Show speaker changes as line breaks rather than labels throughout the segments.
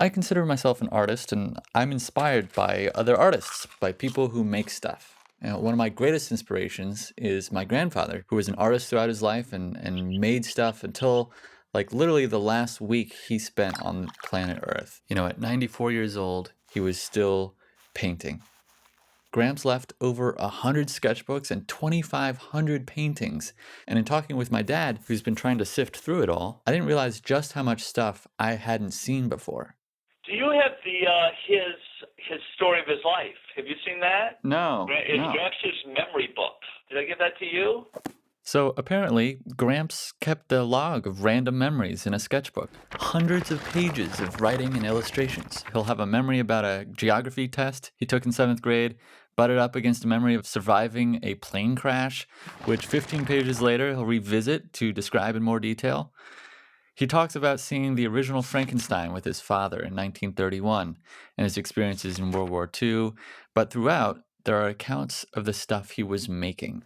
I consider myself an artist, and I'm inspired by other artists, by people who make stuff. One of my greatest inspirations is my grandfather, who was an artist throughout his life and made stuff until like literally the last week he spent on planet Earth. At 94 years old, he was still painting. Gramps left over 100 sketchbooks and 2,500 paintings. And in talking with my dad, who's been trying to sift through it all, I didn't realize just how much stuff I hadn't seen before.
Do you have the his story of his life? Have you seen that?
No.
It's Gramps' memory book. Did I give that to you?
So apparently, Gramps kept a log of random memories in a sketchbook. Hundreds of pages of writing and illustrations. He'll have a memory about a geography test he took in 7th grade, butted up against a memory of surviving a plane crash, which 15 pages later he'll revisit to describe in more detail. He talks about seeing the original Frankenstein with his father in 1931 and his experiences in World War II, but throughout, there are accounts of the stuff he was making.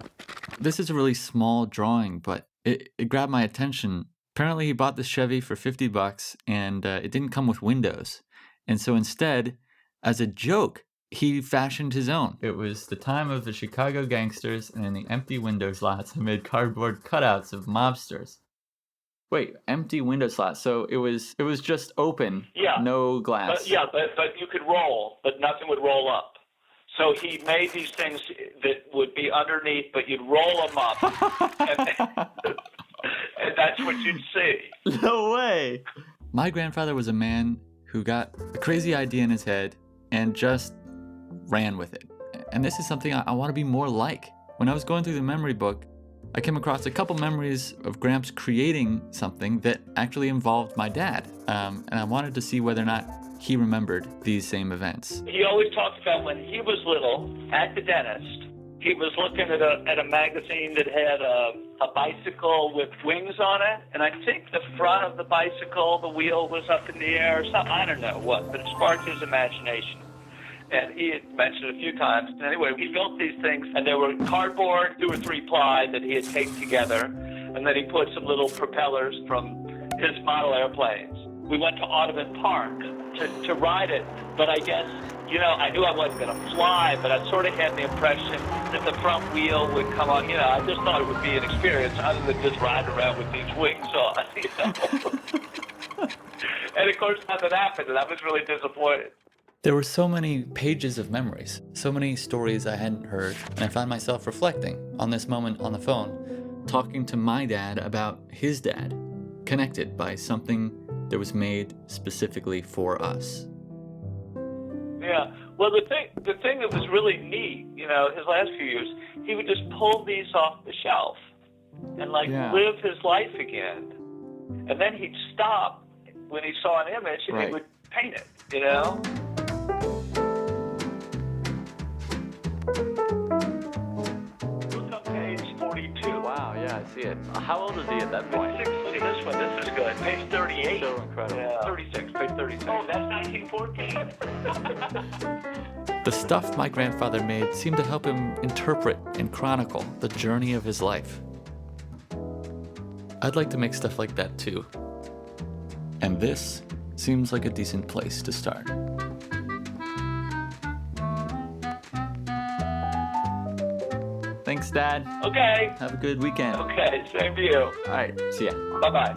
This is a really small drawing, but it grabbed my attention. Apparently, he bought this Chevy for $50 and it didn't come with windows. And so instead, as a joke, he fashioned his own. It was the time of the Chicago gangsters, and in the empty window slots, he made cardboard cutouts of mobsters. Wait, empty window slots. So it was just open, no glass.
But you could roll, but nothing would roll up. So he made these things that would be underneath, but you'd roll them up, and that's what you'd see.
No way! My grandfather was a man who got a crazy idea in his head and just ran with it. And this is something I want to be more like. When I was going through the memory book, I came across a couple memories of Gramps creating something that actually involved my dad. And I wanted to see whether or not he remembered these same events.
He always talked about when he was little at the dentist, he was looking at a magazine that had a bicycle with wings on it. And I think the front of the bicycle, the wheel was up in the air or something. I don't know what, but it sparked his imagination. And he had mentioned it a few times. And anyway, he built these things, and they were cardboard, 2 or 3 ply that he had taped together. And then he put some little propellers from his model airplanes. We went to Audubon Park to ride it, but I guess, I knew I wasn't going to fly, but I sort of had the impression that the front wheel would come on. I just thought it would be an experience other than just riding around with these wings on. And of course, nothing happened, and I was really disappointed.
There were so many pages of memories, so many stories I hadn't heard, and I found myself reflecting on this moment on the phone, talking to my dad about his dad, connected by something that was made specifically for us.
Yeah, well, the thing that was really neat, his last few years, he would just pull these off the shelf and live his life again, and then he'd stop when he saw an image and he would paint it, Look up page 42.
Wow, yeah, I see it. How old is he at that point?
See this one, this is good. Page 38.
So incredible.
Yeah. 36, page 36. Oh, that's 1914.
The stuff my grandfather made seemed to help him interpret and chronicle the journey of his life. I'd like to make stuff like that too. And this seems like a decent place to start. Thanks, Dad.
Okay.
Have a good weekend.
Okay, same to you.
All right, see ya.
Bye-bye.